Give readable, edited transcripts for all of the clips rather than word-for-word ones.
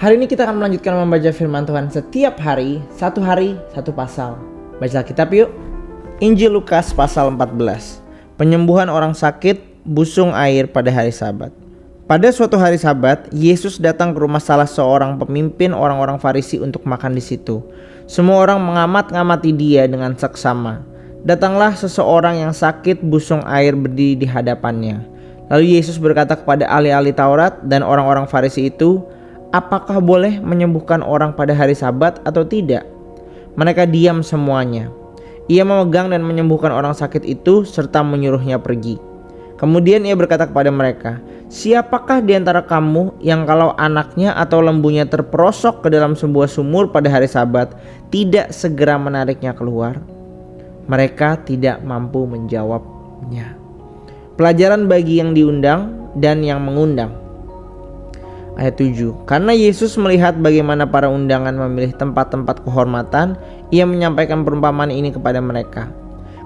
Hari ini kita akan melanjutkan membaca firman Tuhan setiap hari satu pasal. Baca Alkitab yuk. Injil Lukas pasal 14. Penyembuhan orang sakit, busung air pada hari Sabat. Pada suatu hari Sabat, Yesus datang ke rumah salah seorang pemimpin orang-orang Farisi untuk makan di situ. Semua orang mengamat-ngamati dia dengan seksama. Datanglah seseorang yang sakit busung air berdiri di hadapannya. Lalu Yesus berkata kepada ahli-ahli Taurat dan orang-orang Farisi itu, apakah boleh menyembuhkan orang pada hari Sabat atau tidak? Mereka diam semuanya. Ia memegang dan menyembuhkan orang sakit itu serta menyuruhnya pergi. Kemudian ia berkata kepada mereka, siapakah di antara kamu yang kalau anaknya atau lembunya terperosok ke dalam sebuah sumur pada hari Sabat tidak segera menariknya keluar? Mereka tidak mampu menjawabnya. Pelajaran bagi yang diundang dan yang mengundang. Ayat 7. Karena Yesus melihat bagaimana para undangan memilih tempat-tempat kehormatan, ia menyampaikan perumpamaan ini kepada mereka.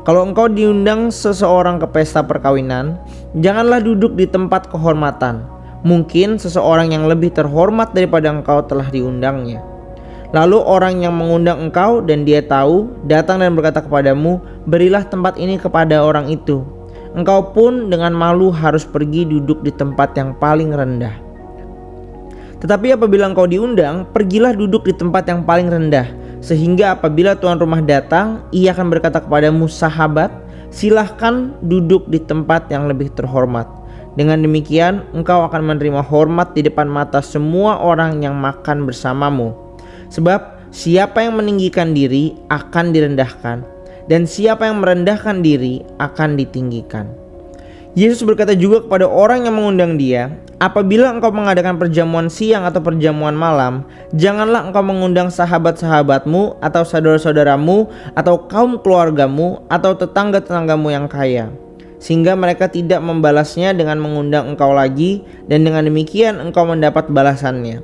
Kalau engkau diundang seseorang ke pesta perkawinan, janganlah duduk di tempat kehormatan. Mungkin seseorang yang lebih terhormat daripada engkau telah diundangnya. Lalu orang yang mengundang engkau dan dia tahu, datang dan berkata kepadamu, berilah tempat ini kepada orang itu. Engkau pun dengan malu harus pergi duduk di tempat yang paling rendah. Tetapi apabila engkau diundang, pergilah duduk di tempat yang paling rendah, sehingga apabila tuan rumah datang, ia akan berkata kepadamu, sahabat, silahkan duduk di tempat yang lebih terhormat. Dengan demikian, engkau akan menerima hormat di depan mata semua orang yang makan bersamamu. Sebab siapa yang meninggikan diri akan direndahkan, dan siapa yang merendahkan diri akan ditinggikan. Yesus berkata juga kepada orang yang mengundang dia, apabila engkau mengadakan perjamuan siang atau perjamuan malam, janganlah engkau mengundang sahabat-sahabatmu atau saudara-saudaramu atau kaum keluargamu atau tetangga-tetanggamu yang kaya, sehingga mereka tidak membalasnya dengan mengundang engkau lagi, dan dengan demikian engkau mendapat balasannya.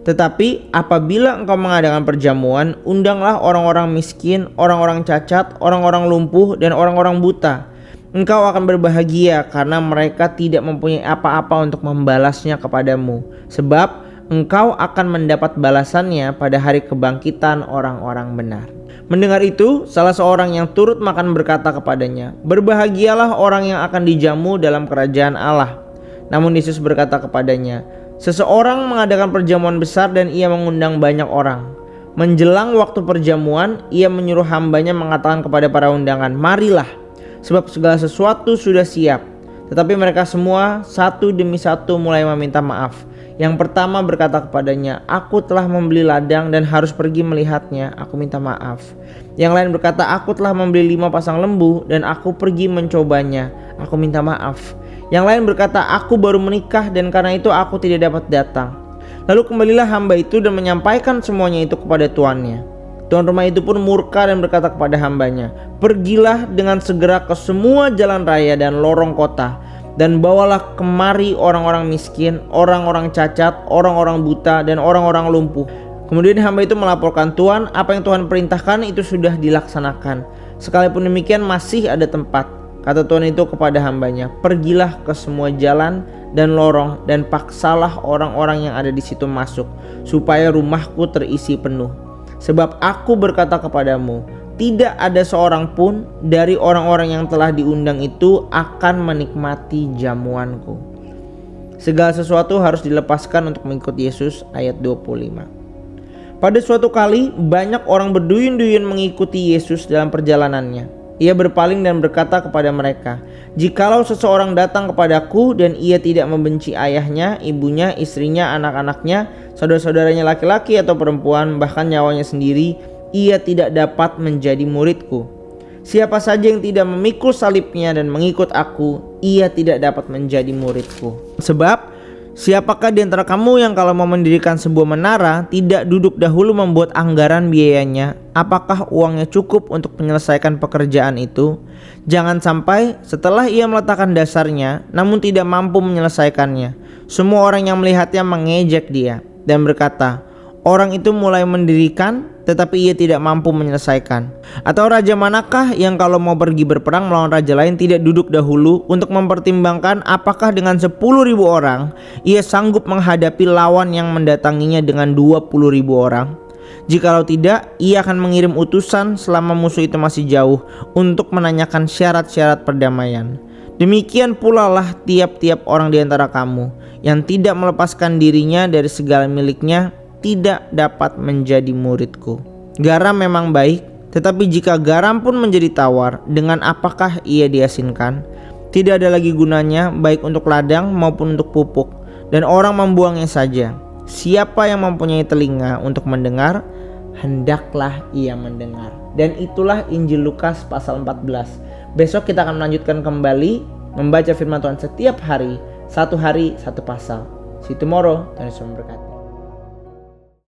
Tetapi apabila engkau mengadakan perjamuan, undanglah orang-orang miskin, orang-orang cacat, orang-orang lumpuh, dan orang-orang buta. Engkau akan berbahagia karena mereka tidak mempunyai apa-apa untuk membalasnya kepadamu, sebab engkau akan mendapat balasannya pada hari kebangkitan orang-orang benar. Mendengar itu, salah seorang yang turut makan berkata kepadanya, berbahagialah orang yang akan dijamu dalam kerajaan Allah. Namun Yesus berkata kepadanya, seseorang mengadakan perjamuan besar dan ia mengundang banyak orang. Menjelang waktu perjamuan, ia menyuruh hambanya mengatakan kepada para undangan, marilah, sebab segala sesuatu sudah siap. Tetapi mereka semua satu demi satu mulai meminta maaf. Yang pertama berkata kepadanya, aku telah membeli ladang dan harus pergi melihatnya, aku minta maaf. Yang lain berkata, aku telah membeli 5 pasang lembu dan aku pergi mencobanya, aku minta maaf. Yang lain berkata, aku baru menikah dan karena itu aku tidak dapat datang. Lalu kembalilah hamba itu dan menyampaikan semuanya itu kepada tuannya. Tuan rumah itu pun murka dan berkata kepada hambanya, pergilah dengan segera ke semua jalan raya dan lorong kota, dan bawalah kemari orang-orang miskin, orang-orang cacat, orang-orang buta, dan orang-orang lumpuh. Kemudian hamba itu melaporkan Tuan, apa yang Tuhan perintahkan itu sudah dilaksanakan. Sekalipun demikian masih ada tempat. Kata Tuhan itu kepada hambanya, pergilah ke semua jalan dan lorong, dan paksalah orang-orang yang ada di situ masuk, supaya rumahku terisi penuh. Sebab aku berkata kepadamu, tidak ada seorang pun dari orang-orang yang telah diundang itu akan menikmati jamuanku. Segala sesuatu harus dilepaskan untuk mengikut Yesus. Ayat 25. Pada suatu kali banyak orang berduyun-duyun mengikuti Yesus dalam perjalanannya. Ia berpaling dan berkata kepada mereka, jikalau seseorang datang kepadaku dan ia tidak membenci ayahnya, ibunya, istrinya, anak-anaknya, saudara-saudaranya laki-laki atau perempuan, bahkan nyawanya sendiri, ia tidak dapat menjadi muridku. Siapa saja yang tidak memikul salibnya dan mengikut aku, ia tidak dapat menjadi muridku. Sebab siapakah di antara kamu yang kalau mau mendirikan sebuah menara tidak duduk dahulu membuat anggaran biayanya? Apakah uangnya cukup untuk menyelesaikan pekerjaan itu? Jangan sampai setelah ia meletakkan dasarnya namun tidak mampu menyelesaikannya, semua orang yang melihatnya mengejek dia dan berkata, orang itu mulai mendirikan tetapi ia tidak mampu menyelesaikan? Atau raja manakah yang kalau mau pergi berperang melawan raja lain tidak duduk dahulu untuk mempertimbangkan apakah dengan 10.000 orang ia sanggup menghadapi lawan yang mendatanginya dengan 20.000 orang? Jikalau tidak, ia akan mengirim utusan selama musuh itu masih jauh untuk menanyakan syarat-syarat perdamaian. Demikian pula lah tiap-tiap orang di antara kamu yang tidak melepaskan dirinya dari segala miliknya tidak dapat menjadi muridku. Garam memang baik, tetapi jika garam pun menjadi tawar, dengan apakah ia diasinkan? Tidak ada lagi gunanya baik untuk ladang maupun untuk pupuk, dan orang membuangnya saja. Siapa yang mempunyai telinga untuk mendengar, hendaklah ia mendengar. Dan itulah Injil Lukas pasal 14. Besok kita akan melanjutkan kembali membaca firman Tuhan setiap hari, satu pasal. See you tomorrow. Tuhan Yesus memberkati.